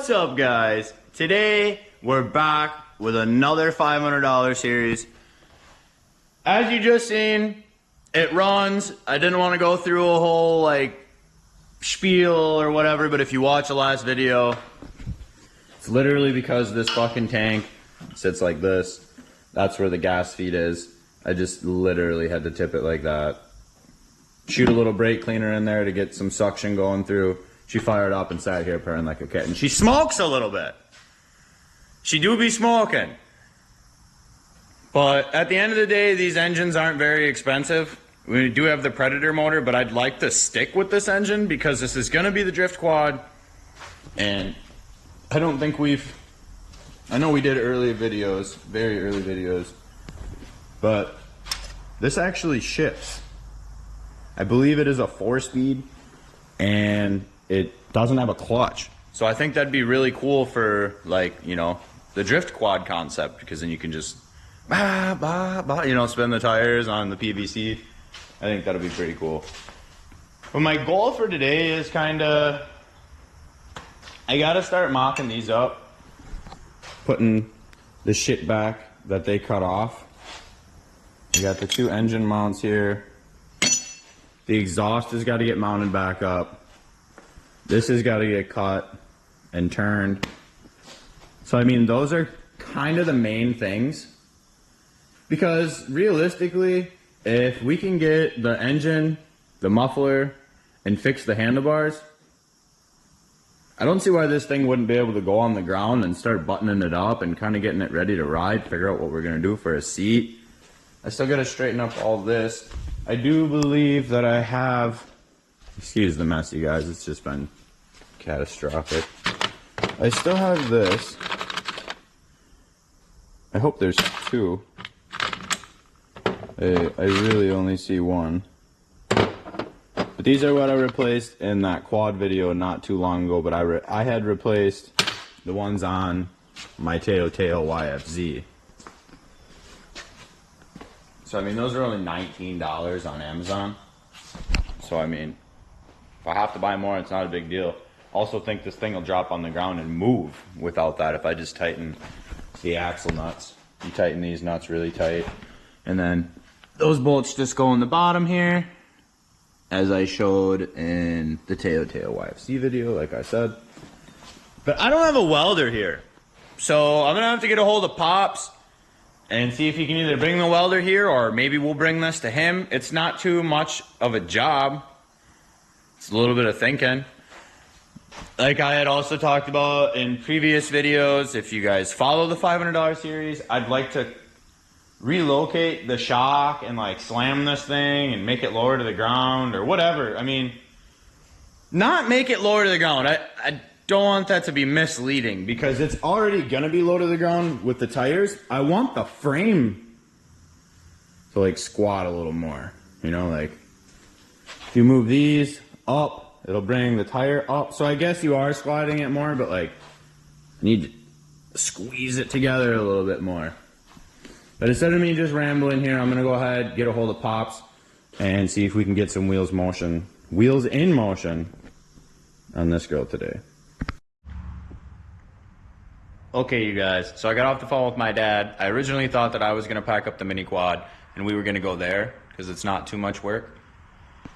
What's up, guys? Today we're back with another $500 series. As you just seen, it runs. I didn't want to go through a whole like spiel or whatever, but if you watch the last video, it's literally because this fucking tank sits like this. That's where the gas feed is. I just literally had to tip it like that. Shoot a little brake cleaner in there to get some suction going through. She fired up and sat here purring like a kitten. She smokes a little bit. She do be smoking. But at the end of the day, these engines aren't very expensive. We do have the Predator motor, but I'd like to stick with this engine because this is going to be the drift quad. And I don't think I know we did early videos, very early videos, but this actually shifts. I believe it is a 4-speed and it doesn't have a clutch. So I think that'd be really cool for, like, you know, the drift quad concept, because then you can just spin the tires on the PVC. I think that'll be pretty cool. But my goal for today is I gotta start mocking these up, putting the shit back that they cut off. We got the 2 engine mounts here. The exhaust has got to get mounted back up. This has got to get cut and turned. So I mean, those are kind of the main things. Because realistically, if we can get the engine, the muffler, and fix the handlebars, I don't see why this thing wouldn't be able to go on the ground and start buttoning it up and kind of getting it ready to ride, figure out what we're going to do for a seat. I still got to straighten up all this. I do believe that I have, excuse the mess, you guys, it's just been catastrophic. I still have this. I hope there's 2. I really only see 1. But these are what I replaced in that quad video not too long ago, but I had replaced the ones on my Teo YFZ. So I mean, those are only $19 on Amazon. So I mean, if I have to buy more, it's not a big deal. Also think this thing will drop on the ground and move without that if I just tighten the axle nuts. You tighten these nuts really tight. And then those bolts just go in the bottom here, as I showed in the Teo YFC video, like I said. But I don't have a welder here. So I'm gonna have to get a hold of Pops and see if he can either bring the welder here, or maybe we'll bring this to him. It's not too much of a job. It's a little bit of thinking. Like I had also talked about in previous videos, if you guys follow the $500 series, I'd like to relocate the shock and like slam this thing and make it lower to the ground or whatever. I mean, not make it lower to the ground. I don't want that to be misleading, because it's already gonna be low to the ground with the tires. I want the frame to like squat a little more, you know, like if you move these up, it'll bring the tire up. So I guess you are squatting it more, but like I need to squeeze it together a little bit more. But instead of me just rambling here, I'm gonna go ahead, get a hold of Pops and see if we can get some wheels in motion on this girl today. Okay, you guys, so I got off the phone with my dad. I originally thought that I was going to pack up the mini quad and we were going to go there because it's not too much work.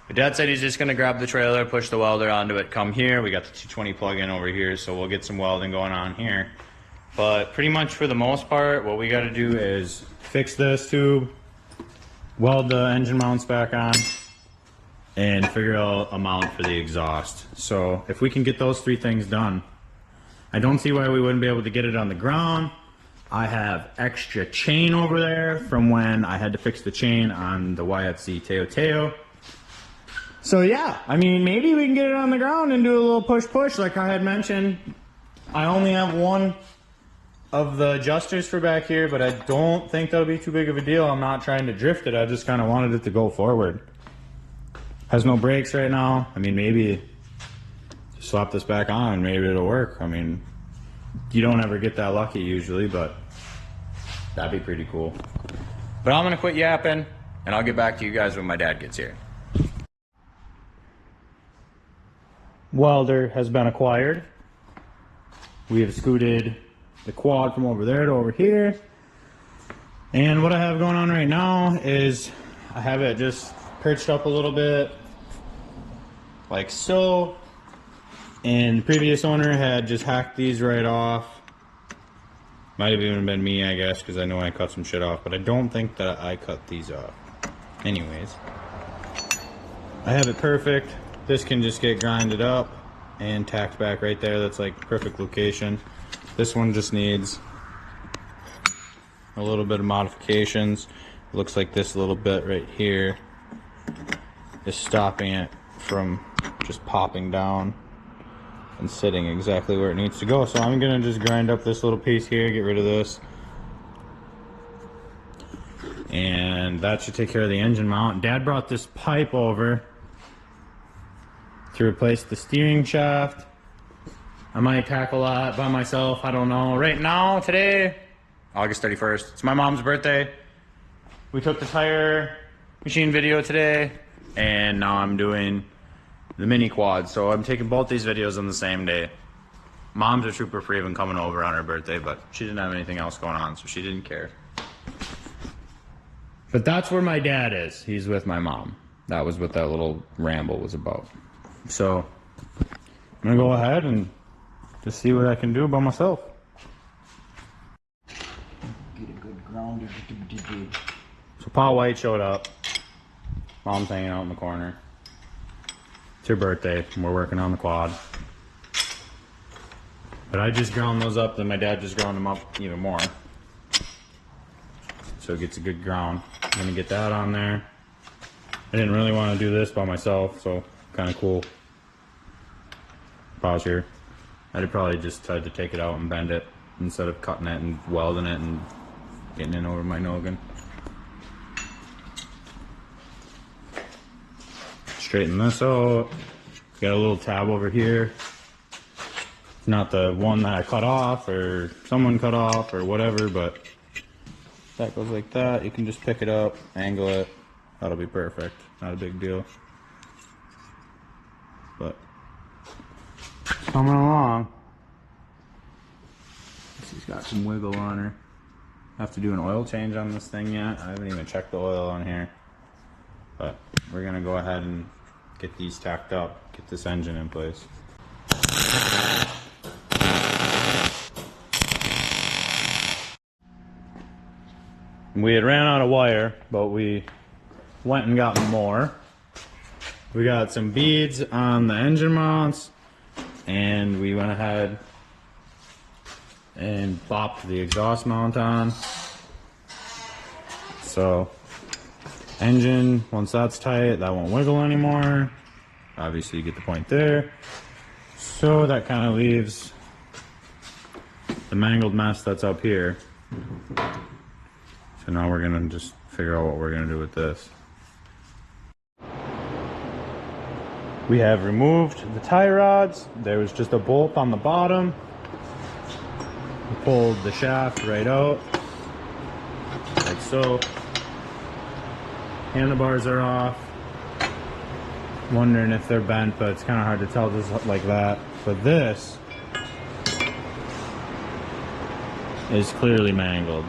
But Dad said he's just going to grab the trailer, push the welder onto it, come here. We got the 220 plug-in over here, so we'll get some welding going on here. But pretty much for the most part, what we got to do is fix this tube, weld the engine mounts back on, and figure out a mount for the exhaust. So if we can get those 3 things done, I don't see why we wouldn't be able to get it on the ground. I have extra chain over there from when I had to fix the chain on the YFC Teo. So yeah, I mean, maybe we can get it on the ground and do a little push like I had mentioned. I only have 1 of the adjusters for back here, but I don't think that'll be too big of a deal. I'm not trying to drift it. I just kind of wanted it to go forward. Has no brakes right now. I mean, maybe slap this back on, maybe it'll work. I mean, you don't ever get that lucky usually, but that'd be pretty cool. But I'm gonna quit yapping and I'll get back to you guys when my dad gets here. Welder has been acquired. We have scooted the quad from over there to over here. And what I have going on right now is I have it just perched up a little bit, like so. And the previous owner had just hacked these right off. Might have even been me, I guess, because I know I cut some shit off, but I don't think that I cut these off. Anyways, I have it perfect. This can just get grinded up and tacked back right there. That's like perfect location. This one just needs a little bit of modifications. It looks like this little bit right here is stopping it from just popping down and sitting exactly where it needs to go. So I'm gonna just grind up this little piece here, get rid of this, and that should take care of the engine mount. Dad brought this pipe over to replace the steering shaft. I might tackle that by myself, I don't know. Right now, today, August 31st, it's my mom's birthday. We took the tire machine video today, and now I'm doing the mini quad. So I'm taking both these videos on the same day. Mom's a trooper for even coming over on her birthday, but she didn't have anything else going on, so she didn't care. But that's where my dad is. He's with my mom. That was what that little ramble was about. So I'm gonna go ahead and just see what I can do by myself. Get a good grounder. So Pa White showed up. Mom's hanging out in the corner. It's her birthday and we're working on the quad. But I just ground those up, then my dad just ground them up even more. So it gets a good ground. I'm gonna get that on there. I didn't really want to do this by myself, so kind of cool. Pause here. I'd probably just tried to take it out and bend it instead of cutting it and welding it and getting in over my noggin. Straighten this out. Got a little tab over here. It's not the one that I cut off or someone cut off or whatever, but that goes like that. You can just pick it up, angle it. That'll be perfect. Not a big deal. But coming along. She's got some wiggle on her. Have to do an oil change on this thing yet. I haven't even checked the oil on here. But we're gonna go ahead and get these tacked up, get this engine in place. We had ran out of wire, but we went and got more. We got some beads on the engine mounts, and we went ahead and bopped the exhaust mount on. So engine, once that's tight, that won't wiggle anymore. Obviously you get the point there. So that kind of leaves the mangled mess that's up here. So now we're gonna just figure out what we're gonna do with this. We have removed the tie rods. There was just a bolt on the bottom. We pulled the shaft right out, like so. Handlebars are off. Wondering if they're bent, but it's kind of hard to tell just like that. But this is clearly mangled.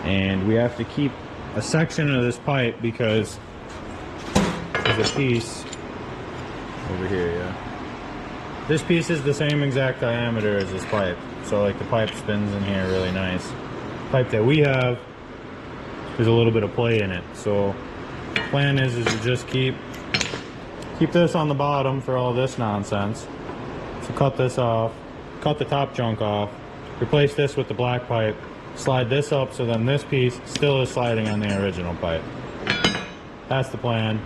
And we have to keep a section of this pipe because there's a piece over here, yeah. This piece is the same exact diameter as this pipe. So like the pipe spins in here really nice. The pipe that we have, there's a little bit of play in it. So the plan is to just keep this on the bottom for all this nonsense. So cut this off, cut the top chunk off, replace this with the black pipe, slide this up so then this piece still is sliding on the original pipe. That's the plan.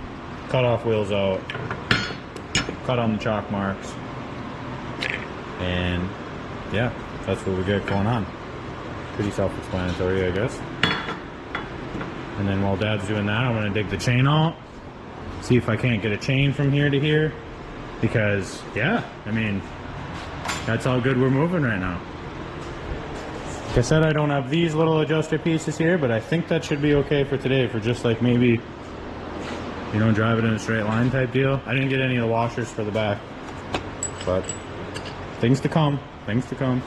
Cut off wheels out, cut on the chalk marks, and yeah, that's what we got going on. Pretty self-explanatory, I guess. And then while Dad's doing that, I'm gonna dig the chain out, see if I can't get a chain from here to here, because yeah, I mean, that's how good we're moving right now. Like I said, I don't have these little adjuster pieces here, but I think that should be okay for today, for just like maybe, you know, drive it in a straight line type deal. I didn't get any of the washers for the back, but things to come. things to come.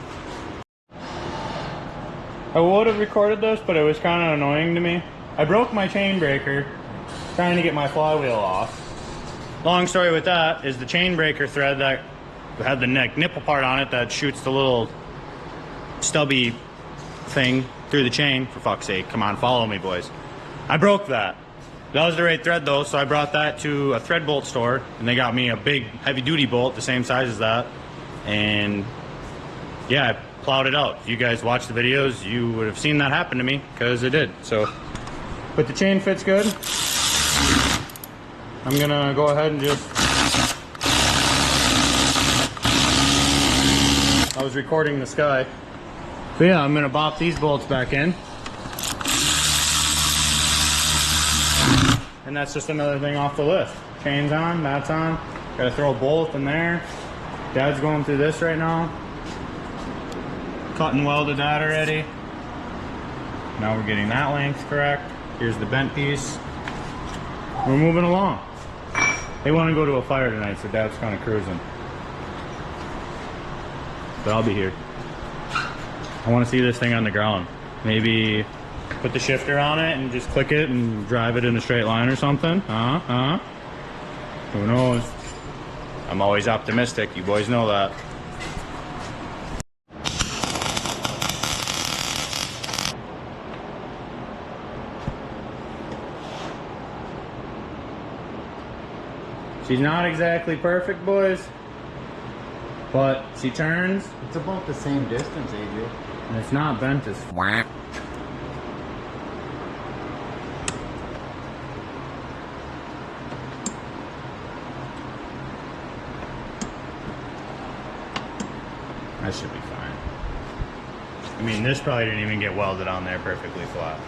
I would have recorded this, but it was kind of annoying to me. I broke my chain breaker trying to get my flywheel off. Long story with that is the chain breaker thread that had the nipple part on it that shoots the little stubby thing through the chain. For fuck's sake, come on, follow me, boys. I broke that. That was the right thread though, so I brought that to a thread bolt store and they got me a big heavy duty bolt the same size as that. And yeah, I plowed it out. If you guys watch the videos, you would have seen that happen to me, because it did. So, but the chain fits good. I'm gonna go ahead and just, I was recording the sky. So yeah, I'm gonna bop these bolts back in. And that's just another thing off the list. Chain's on, that's on. Gotta throw a bolt in there. Dad's going through this right now. Cut and welded that already. Now we're getting that length correct. Here's the bent piece. We're moving along. They want to go to a fire tonight, so Dad's kind of cruising. But I'll be here. I want to see this thing on the ground. Maybe put the shifter on it and just click it and drive it in a straight line or something. Who knows? I'm always optimistic. You boys know that. She's not exactly perfect, boys, but she turns. It's about the same distance, AJ. And it's not bent as whack. That should be fine. I mean, this probably didn't even get welded on there perfectly flat.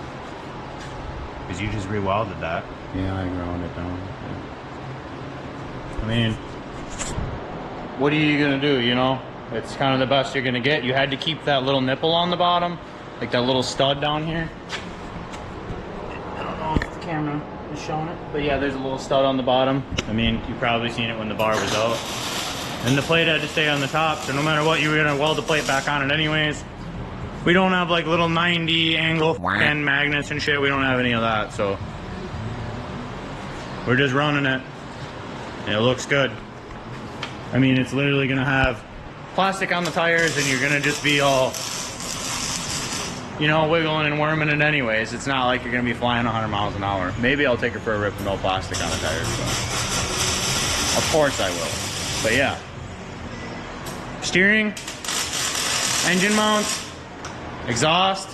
Because you just re-welded that. Yeah, I ground it down. I mean, what are you gonna do, you know? It's kind of the best you're gonna get. You had to keep that little nipple on the bottom, like that little stud down here. I don't know if the camera is showing it, but yeah, there's a little stud on the bottom. I mean, you've probably seen it when the bar was out. And the plate had to stay on the top, so no matter what, you were gonna weld the plate back on it anyways. We don't have like little 90 angle and magnets and shit. We don't have any of that, so we're just running it. And it looks good. I mean, it's literally gonna have plastic on the tires and you're gonna just be all, you know, wiggling and worming it anyways. It's not like you're gonna be flying 100 miles an hour. Maybe I'll take her for a rip with no plastic on the tires, so. Of course I will. But yeah. Steering, engine mounts, exhaust,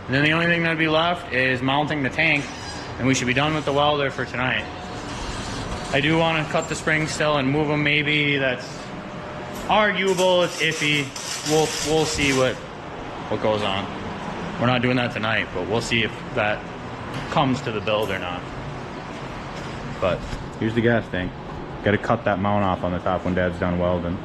and then the only thing that'd be left is mounting the tank, and we should be done with the welder for tonight. I do want to cut the springs still and move them. Maybe that's arguable. It's iffy. We'll see what goes on. We're not doing that tonight, but we'll see if that comes to the build or not. But here's the gas tank. Got to cut that mount off on the top when Dad's done welding.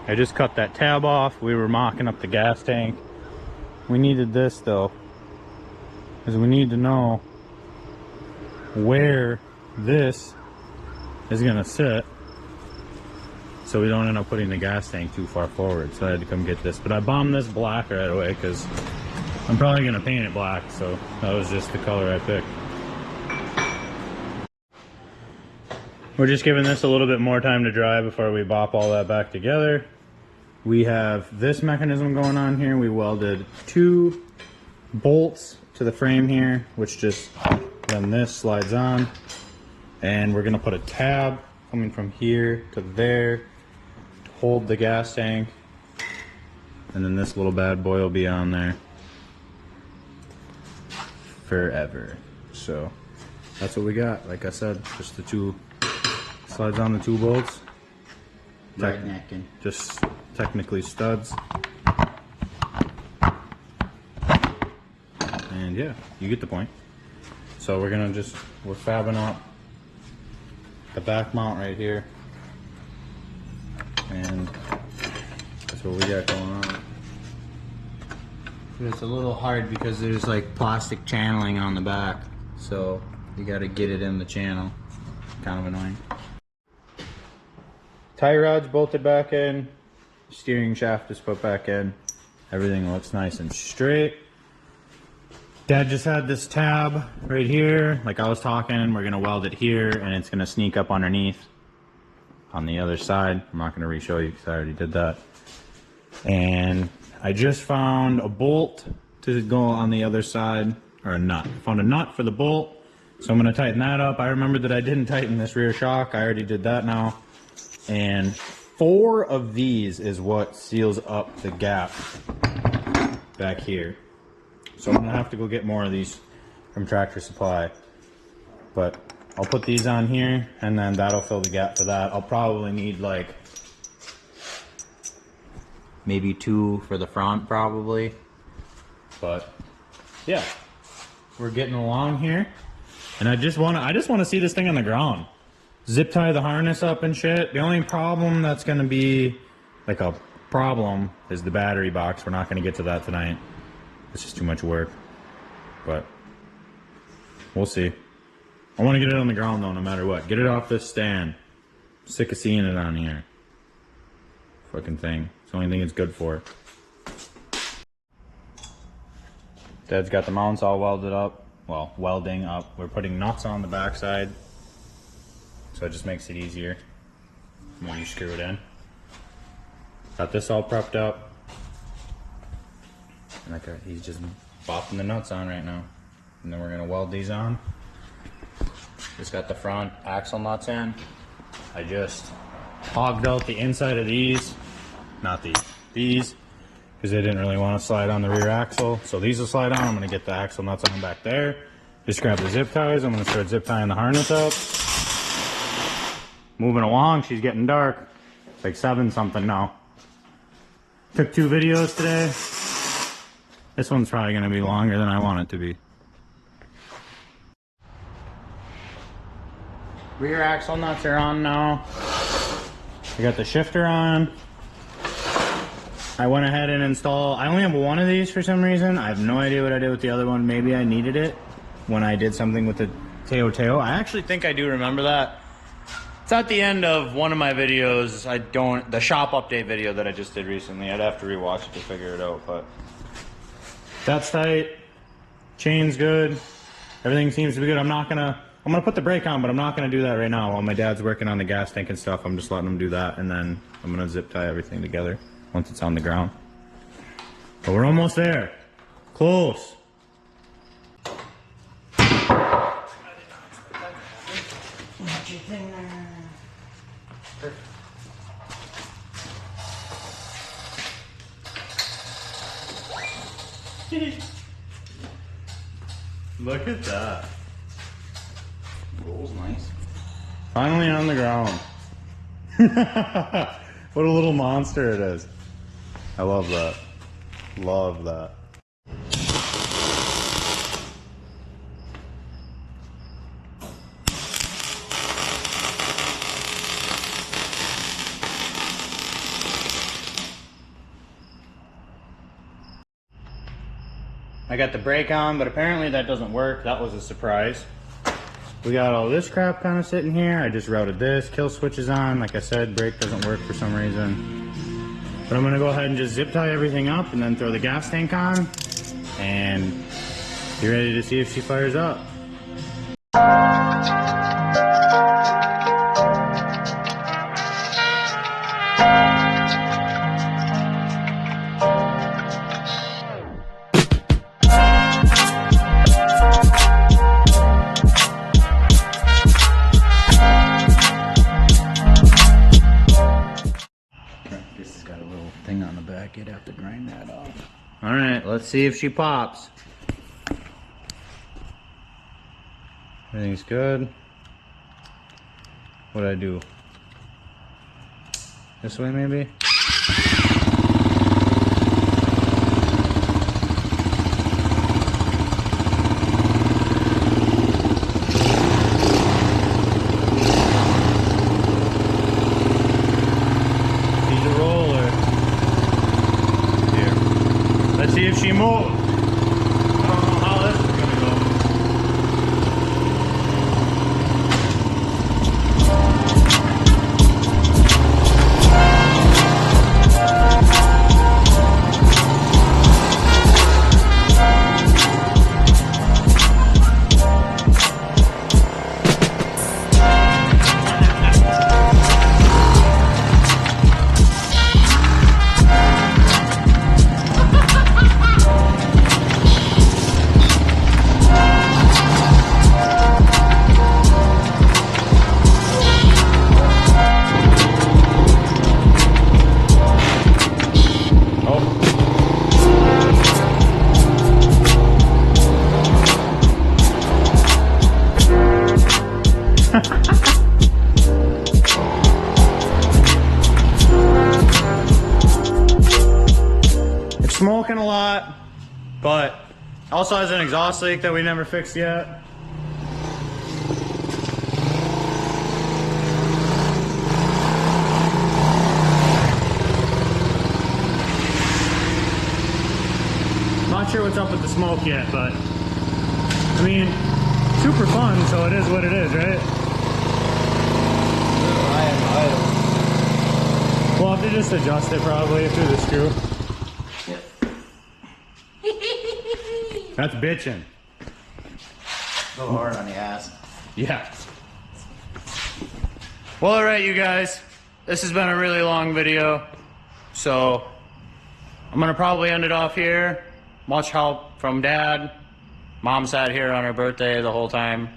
I just cut that tab off. We were mocking up the gas tank. We needed this though, because we need to know where this is gonna sit so we don't end up putting the gas tank too far forward. So I had to come get this, but I bombed this black right away because I'm probably gonna paint it black, so that was just the color I picked. We're just giving this a little bit more time to dry before we bop all that back together. We have this mechanism going on here. We welded 2 bolts to the frame here, which just, then this slides on. And we're gonna put a tab coming from here to there to hold the gas tank. And then this little bad boy will be on there forever. So that's what we got. Like I said, just the 2 slides on the 2 bolts. Right necking. Just technically studs. And yeah, you get the point. So we're gonna we're fabbing up the back mount right here. And that's what we got going on. It's a little hard because there's like plastic channeling on the back, so you got to get it in the channel. Kind of annoying. Tie rod's bolted back in, steering shaft is put back in. Everything looks nice and straight. Dad just had this tab right here, like I was talking. We're gonna weld it here, and it's gonna sneak up underneath on the other side. I'm not gonna re-show you because I already did that. And I just found a bolt to go on the other side, or a nut. I found a nut for the bolt, so I'm going to tighten that up. I remembered that I didn't tighten this rear shock. I already did that now. And 4 of these is what seals up the gap back here. So I'm going to have to go get more of these from Tractor Supply. But I'll put these on here, and then that'll fill the gap for that. I'll probably need like maybe 2 for the front probably, but yeah, we're getting along here. And I just want to see this thing on the ground. Zip tie the harness up and shit. The only problem that's going to be like a problem is the battery box. We're not going to get to that tonight. It's just too much work, but we'll see. I want to get it on the ground though, no matter what. Get it off this stand. I'm sick of seeing it on here. Fucking thing. It's the only thing it's good for. Dad's got the mounts all welded up. Well, welding up. We're putting nuts on the backside, so it just makes it easier when you screw it in. Got this all prepped up. And like he's just bopping the nuts on right now. And then we're gonna weld these on. Just got the front axle nuts in. I just hogged out the inside of these. Not these, because they didn't really want to slide on the rear axle. So these will slide on. I'm going to get the axle nuts on back there. Just grab the zip ties. I'm going to start zip tying the harness up. Moving along, she's getting dark. It's like 7 something now. Took 2 videos today. This one's probably going to be longer than I want it to be. Rear axle nuts are on now. I got the shifter on. I went ahead and installed, I only have 1 of these for some reason. I have no idea what I did with the other one. Maybe I needed it when I did something with the Teo. I actually think I do remember that. It's at the end of one of my videos. The shop update video that I just did recently. I'd have to rewatch it to figure it out, but that's tight. Chain's good. Everything seems to be good. I'm gonna put the brake on, but I'm not gonna do that right now. While my dad's working on the gas tank and stuff, I'm just letting him do that, and then I'm gonna zip tie everything together once it's on the ground. But we're almost there. Close. Look at that. Rolls nice. Finally on the ground. What a little monster it is. I love that. Love that. I got the brake on, but apparently that doesn't work. That was a surprise. We got all this crap kind of sitting here. I just routed this. Kill switch is on. Like I said, brake doesn't work for some reason. But I'm gonna go ahead and just zip tie everything up and then throw the gas tank on and be ready to see if she fires up. This has got a little thing on the back. You'd have to grind that off. All right, let's see if she pops. Everything's good. What'd I do? This way maybe? see if she moves. I don't know how this is gonna go. It's smoking a lot, but also has an exhaust leak that we never fixed yet. Not sure what's up with the smoke yet, but I mean, super fun, so it is what it is, right? We'll have to just adjust it probably through the screw. That's bitching. A little hard on the ass. Yeah. Well, alright, you guys. This has been a really long video. So, I'm gonna probably end it off here. Much help from Dad. Mom sat here on her birthday the whole time.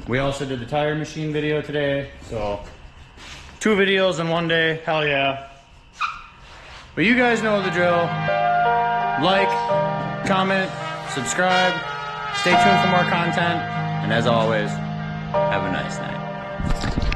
We also did the tire machine video today. So, 2 videos in one day. Hell yeah. But you guys know the drill. Like, comment, subscribe, stay tuned for more content, and as always, have a nice night.